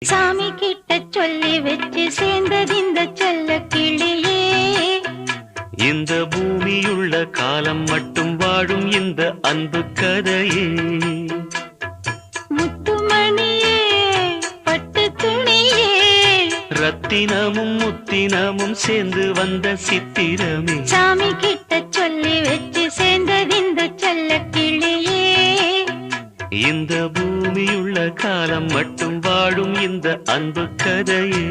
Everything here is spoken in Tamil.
சாமி கிட்ட சொல்லி வச்சு சேர்ந்தது இந்த செல்ல கிளியே. இந்த பூமியுள்ள காலம் மட்டும் வாழும் இந்த அன்பு கதையே. முத்துமணியே பட்டு துணியே, ரத்தினமும் முத்தினமும் சேர்ந்து வந்த சித்திரமே. சாமி கிட்ட சொல்லி வச்சு சேர்ந்தது இந்த செல்ல கிளியே. இந்த பூமியுள்ள காலம் மட்டும் வாழும் இந்த அன்பு கதையே.